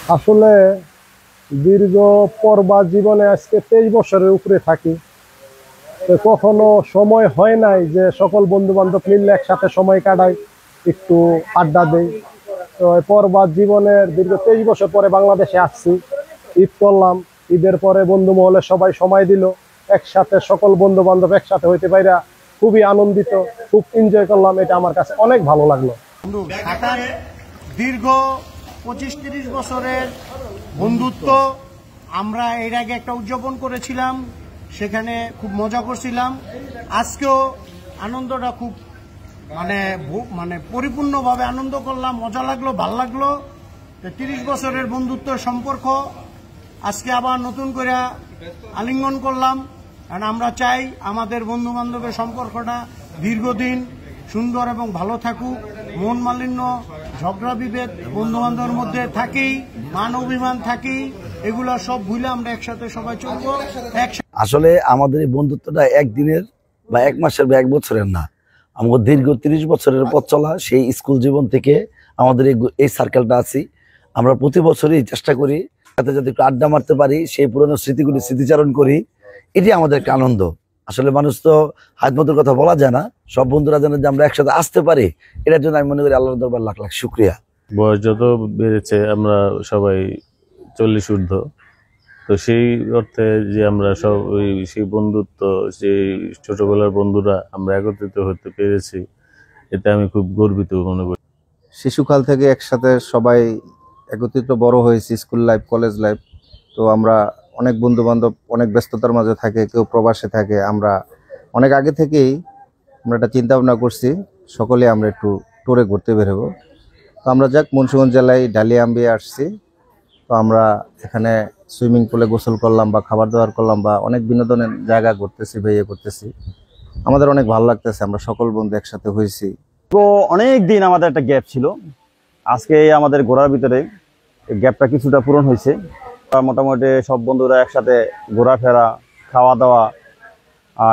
আসলে দীর্ঘ প্রবাস জীবনে আজকে 23 বছরের উপরে থাকি। তো কখনো সময় হয় নাই যে সকল বন্ধু বান্ধব মিললে একসাথে সময় কাটাই, একটু আড্ডা দেই। তো এই প্রবাস জীবনের দীর্ঘ 23 বছর পরে বাংলাদেশে আসছি। ঈদ করলাম, ঈদের পরে বন্ধু মহলে সবাই সময় দিল, একসাথে সকল বন্ধু বান্ধব একসাথে হইতে পাইরা খুবই আনন্দিত, খুব এনজয় করলাম। এটা আমার কাছে অনেক ভালো লাগলো। বন্ধু ঢাকার দীর্ঘ 25-30 বছরের বন্ধুত্ব আমরা এর আগে একটা উদযাপন করেছিলাম, সেখানে খুব মজা করছিলাম। আজকেও আনন্দটা খুব মানে পরিপূর্ণভাবে আনন্দ করলাম, মজা লাগলো, ভাল লাগলো। 30 বছরের বন্ধুত্ব সম্পর্ক আজকে আবার নতুন করে আলিঙ্গন করলাম। কারণ আমরা চাই আমাদের বন্ধু বান্ধবের সম্পর্কটা দীর্ঘদিন সুন্দর এবং ভালো থাকুক। মন মালিন্য, ঝগড়া বিভেদ বন্ধু বান্ধবের মধ্যে থাকেই, মান অভিমান থাকেই, এগুলো সব ভুলে আমরা একসাথে সবাই চলবো। আসলে আমাদের এই বন্ধুত্বটা একদিনের বা এক মাসের বা এক বছরের না, আমাদের দীর্ঘ 30 বছরের পথ চলা। সেই স্কুল জীবন থেকে আমাদের এই সার্কেলটা আছি। আমরা প্রতি বছরই চেষ্টা করি যাতে একটু আড্ডা মারতে পারি, সেই পুরনো স্মৃতিগুলি স্মৃতিচারণ করি। এটি আমাদের একটা আনন্দ। আসলে মানুষ তো হাত মতের কথা বলা যায় না, সব বন্ধুরা জানে যে আমরা একসাথে আসতে পারি। এটার জন্য আমি মনে করি আল্লাহর দরবার লাখ লাখ শুক্রিয়া। বয়স যত বেড়েছে আমরা সবাই 40 ঊর্ধ্ব, তো সেই অর্থে যে আমরা সব সেই বন্ধুত্ব, সেই ছোটবেলার বন্ধুরা আমরা একত্রিত হতে পেরেছি, এতে আমি খুব গর্বিত মনে করি। শিশুকাল থেকে একসাথে সবাই একত্রিত বড় হয়েছি, স্কুল লাইফ, কলেজ লাইফ। তো আমরা অনেক বন্ধু বান্ধব অনেক ব্যস্ততার মাঝে থাকে, কেউ প্রবাসে থাকে। আমরা অনেক আগে থেকেই আমরা একটা চিন্তা ভাবনা করছি, সকলে আমরা একটু ট্যুরে ঘুরতে বেরোবো। তো আমরা মুন্সিগঞ্জ জেলায় ডালিয়াম্বে আসছি। তো আমরা এখানে সুইমিং পুলে গোসল করলাম বা খাবার দাবার করলাম বা অনেক বিনোদনের জায়গা ঘুরতেছি, ইয়ে করতেছি। আমাদের অনেক ভালো লাগতেছে, আমরা সকল বন্ধু একসাথে হয়েছি। তো অনেক দিন আমাদের একটা গ্যাপ ছিল, আজকে আমাদের ঘোরার ভিতরে গ্যাপটা কিছুটা পূরণ হয়েছে। মোটামুটি সব বন্ধুরা একসাথে ঘোরাফেরা, খাওয়া দাওয়া,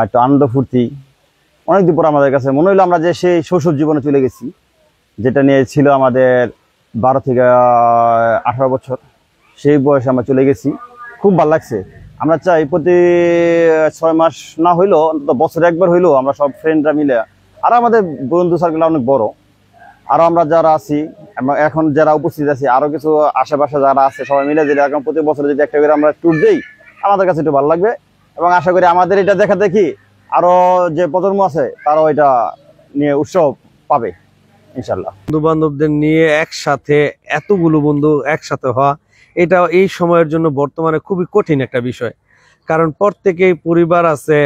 একটু আনন্দ ফুর্তি। অনেকদিন পর আমাদের কাছে মনে হইলো আমরা যে সেই শৈশব জীবনে চলে গেছি, যেটা নিয়ে ছিল আমাদের 12 থেকে 18 বছর, সেই বয়সে আমরা চলে গেছি। খুব ভালো লাগছে। আমরা চাই প্রতি 6 মাস না হইলেও অন্তত বছরে একবার হইলেও আমরা সব ফ্রেন্ডরা মিলে, আর আমাদের বন্ধু সার্কেল অনেক বড়, আরো আমরা যারা আছি এখন যারা উপস্থিত আছি, আরো কিছু আশেপাশে যারা আছে, সবাই মিলে যদি এখন প্রতি বছরে যদি একটা করে আমরা ট্যুর দিই, আমাদের কাছে একটু ভালো লাগবে। এবং আশা করি আমাদের এটা দেখা দেখি আরো যে প্রজন্ম আছে তারাও এটা নিয়ে উৎসাহ পাবে ইনশাল্লাহ। বন্ধু বান্ধবদের নিয়ে একসাথে এতগুলো বন্ধু একসাথে হওয়া, এটা এই সময়ের জন্য বর্তমানে খুবই কঠিন একটা বিষয়। কারণ প্রত্যেকেই পরিবার আছে,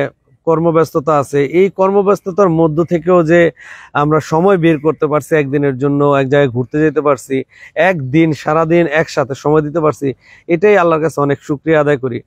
কর্মব্যস্ততা আছে। এই কর্মব্যস্ততার মধ্য থেকেও যে আমরা সময় বের করতে পারছি, একদিনের জন্য এক জায়গায় ঘুরতে যেতে পারছি, একদিন সারাদিন একসাথে সময় দিতে পারছি, এটাই আল্লাহর কাছে অনেক শুকরিয়া আদায় করি।